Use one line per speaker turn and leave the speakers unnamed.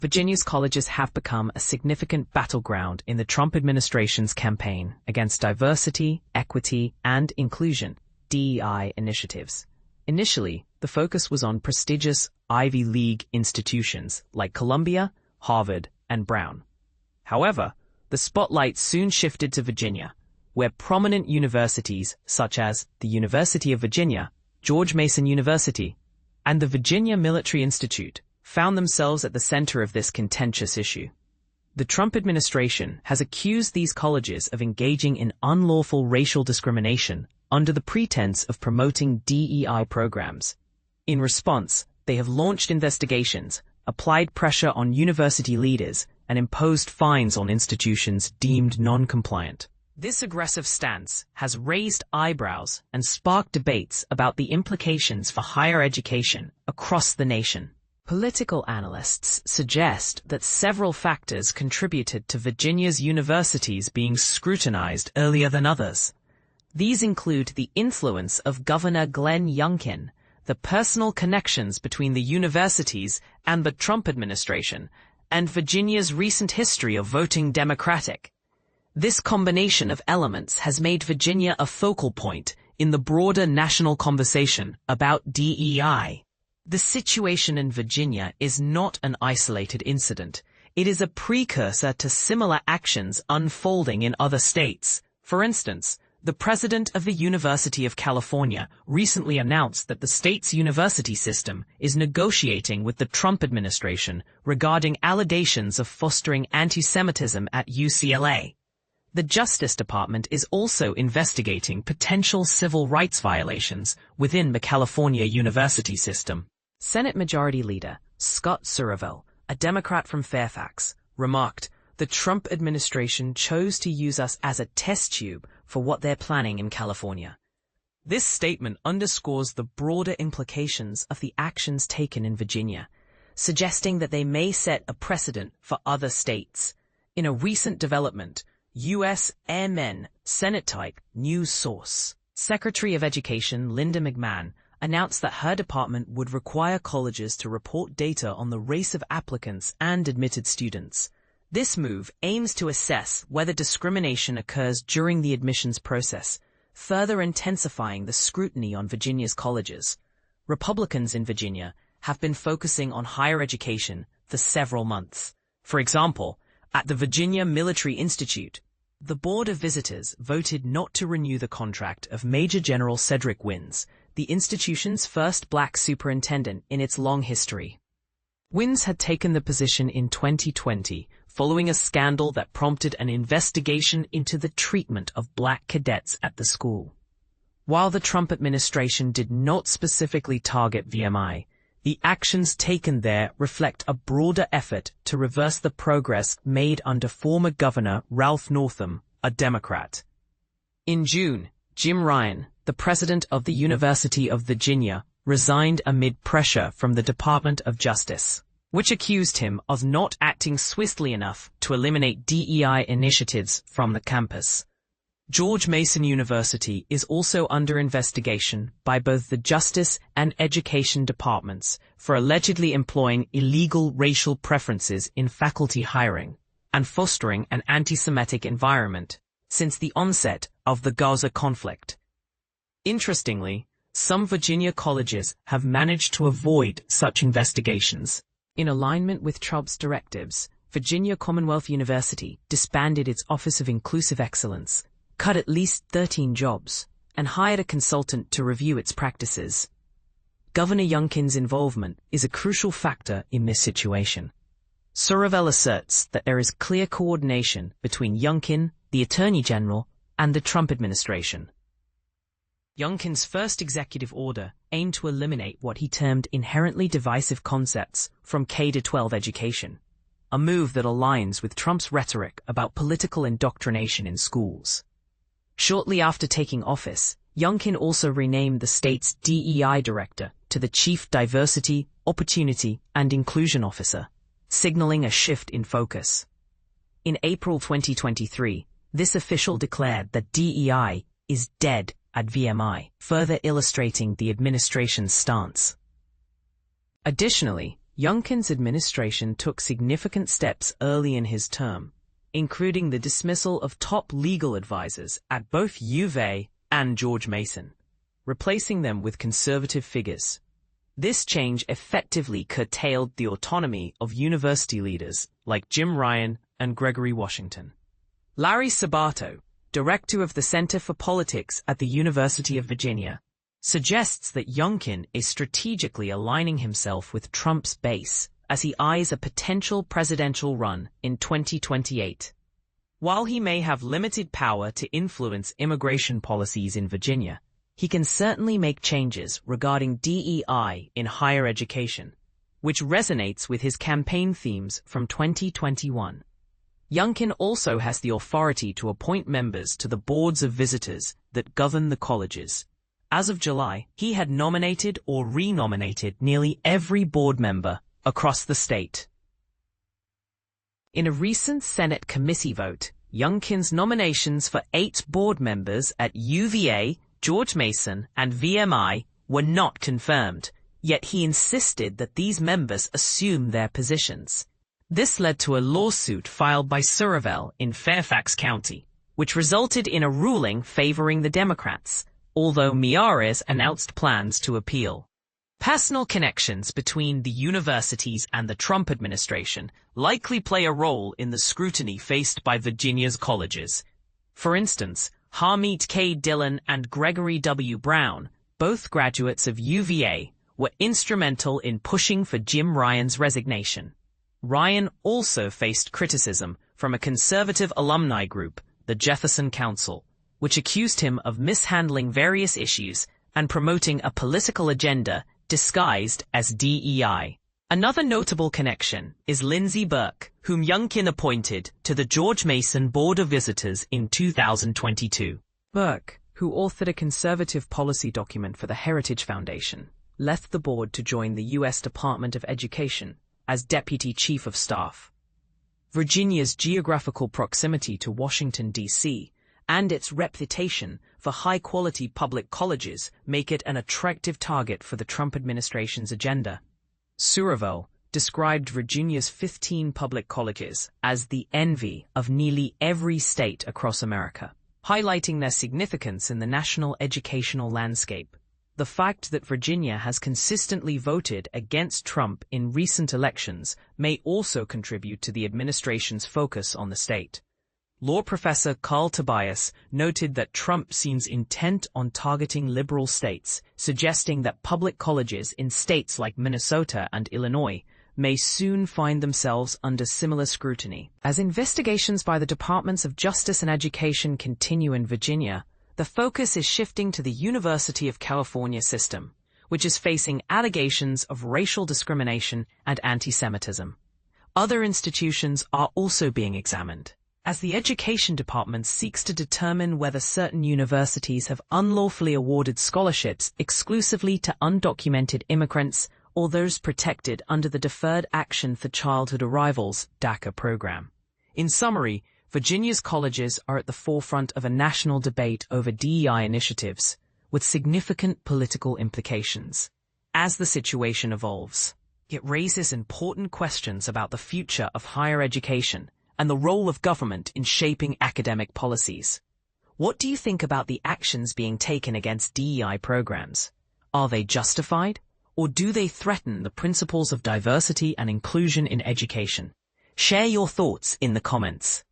Virginia's colleges have become a significant battleground in the Trump administration's campaign against diversity, equity, and inclusion (DEI) initiatives. Initially, the focus was on prestigious Ivy League institutions like Columbia, Harvard, and Brown. However, the spotlight soon shifted to Virginia, where prominent universities such as the University of Virginia, George Mason University, and the Virginia Military Institute found themselves at the center of this contentious issue. The Trump administration has accused these colleges of engaging in unlawful racial discrimination under the pretense of promoting DEI programs. In response, they have launched investigations, applied pressure on university leaders, and imposed fines on institutions deemed non-compliant. This aggressive stance has raised eyebrows and sparked debates about the implications for higher education across the nation. Political analysts suggest that several factors contributed to Virginia's universities being scrutinized earlier than others. These include the influence of Governor Glenn Youngkin, the personal connections between the universities and the Trump administration, and Virginia's recent history of voting Democratic. This combination of elements has made Virginia a focal point in the broader national conversation about DEI. The situation in Virginia is not an isolated incident. It is a precursor to similar actions unfolding in other states. For instance, the president of the University of California recently announced that the state's university system is negotiating with the Trump administration regarding allegations of fostering anti-Semitism at UCLA. The Justice Department is also investigating potential civil rights violations within the California university system. Senate Majority Leader Scott Surreville, a Democrat from Fairfax, remarked, "The Trump administration chose to use us as a test tube for what they're planning in California." This statement underscores the broader implications of the actions taken in Virginia, suggesting that they may set a precedent for other states. In a recent development, U.S. Airmen Senate-type news source, Secretary of Education Linda McMahon announced that her department would require colleges to report data on the race of applicants and admitted students. This move aims to assess whether discrimination occurs during the admissions process, further intensifying the scrutiny on Virginia's colleges. Republicans in Virginia have been focusing on higher education for several months. For example, at the Virginia Military Institute, the Board of Visitors voted not to renew the contract of Major General Cedric Wins, the institution's first black superintendent in its long history. Wins had taken the position in 2020 following a scandal that prompted an investigation into the treatment of black cadets at the school. While the Trump administration did not specifically target VMI, the actions taken there reflect a broader effort to reverse the progress made under former Governor Ralph Northam, a Democrat. In June, Jim Ryan, the president of the University of Virginia, resigned amid pressure from the Department of Justice, which accused him of not acting swiftly enough to eliminate DEI initiatives from the campus. George Mason University is also under investigation by both the Justice and Education departments for allegedly employing illegal racial preferences in faculty hiring and fostering an anti-Semitic environment since the onset of the Gaza conflict. Interestingly, some Virginia colleges have managed to avoid such investigations. In alignment with Trump's directives, Virginia Commonwealth University disbanded its Office of Inclusive Excellence, cut at least 13 jobs, and hired a consultant to review its practices. Governor Youngkin's involvement is a crucial factor in this situation. Surreville asserts that there is clear coordination between Youngkin, the Attorney General, and the Trump administration. Youngkin's first executive order aimed to eliminate what he termed inherently divisive concepts from K-12 education, a move that aligns with Trump's rhetoric about political indoctrination in schools. Shortly after taking office, Youngkin also renamed the state's DEI director to the Chief Diversity, Opportunity, and Inclusion Officer, signaling a shift in focus. In April 2023, this official declared that DEI is dead at VMI, further illustrating the administration's stance. Additionally, Youngkin's administration took significant steps early in his term, including the dismissal of top legal advisors at both U of A and George Mason, replacing them with conservative figures. This change effectively curtailed the autonomy of university leaders like Jim Ryan and Gregory Washington. Larry Sabato, director of the Center for Politics at the University of Virginia, suggests that Youngkin is strategically aligning himself with Trump's base as he eyes a potential presidential run in 2028. While he may have limited power to influence immigration policies in Virginia, he can certainly make changes regarding DEI in higher education, which resonates with his campaign themes from 2021. Youngkin also has the authority to appoint members to the boards of visitors that govern the colleges. As of July, he had nominated or renominated nearly every board member across the state. In a recent Senate committee vote, Youngkin's nominations for 8 board members at UVA, George Mason, and VMI were not confirmed, yet he insisted that these members assume their positions. This led to a lawsuit filed by Suravel in Fairfax County, which resulted in a ruling favoring the Democrats, although Miyares announced plans to appeal. Personal connections between the universities and the Trump administration likely play a role in the scrutiny faced by Virginia's colleges. For instance, Harmeet K. Dillon and Gregory W. Brown, both graduates of UVA, were instrumental in pushing for Jim Ryan's resignation. Ryan also faced criticism from a conservative alumni group, the Jefferson Council, which accused him of mishandling various issues and promoting a political agenda disguised as DEI. Another notable connection is Lindsey Burke, whom Youngkin appointed to the George Mason Board of Visitors in 2022. Burke, who authored a conservative policy document for the Heritage Foundation, left the board to join the U.S. Department of Education as Deputy Chief of Staff. Virginia's geographical proximity to Washington, D.C., and its reputation for high-quality public colleges make it an attractive target for the Trump administration's agenda. Suravel described Virginia's 15 public colleges as the envy of nearly every state across America, highlighting their significance in the national educational landscape. The fact that Virginia has consistently voted against Trump in recent elections may also contribute to the administration's focus on the state. Law professor Carl Tobias noted that Trump seems intent on targeting liberal states, suggesting that public colleges in states like Minnesota and Illinois may soon find themselves under similar scrutiny. As investigations by the Departments of Justice and Education continue in Virginia, the focus is shifting to the University of California system, which is facing allegations of racial discrimination and anti-Semitism. Other institutions are also being examined, as the Education Department seeks to determine whether certain universities have unlawfully awarded scholarships exclusively to undocumented immigrants or those protected under the Deferred Action for Childhood Arrivals (DACA) program. In summary, Virginia's colleges are at the forefront of a national debate over DEI initiatives, with significant political implications. As the situation evolves, it raises important questions about the future of higher education and the role of government in shaping academic policies. What do you think about the actions being taken against DEI programs? Are they justified, or do they threaten the principles of diversity and inclusion in education? Share your thoughts in the comments.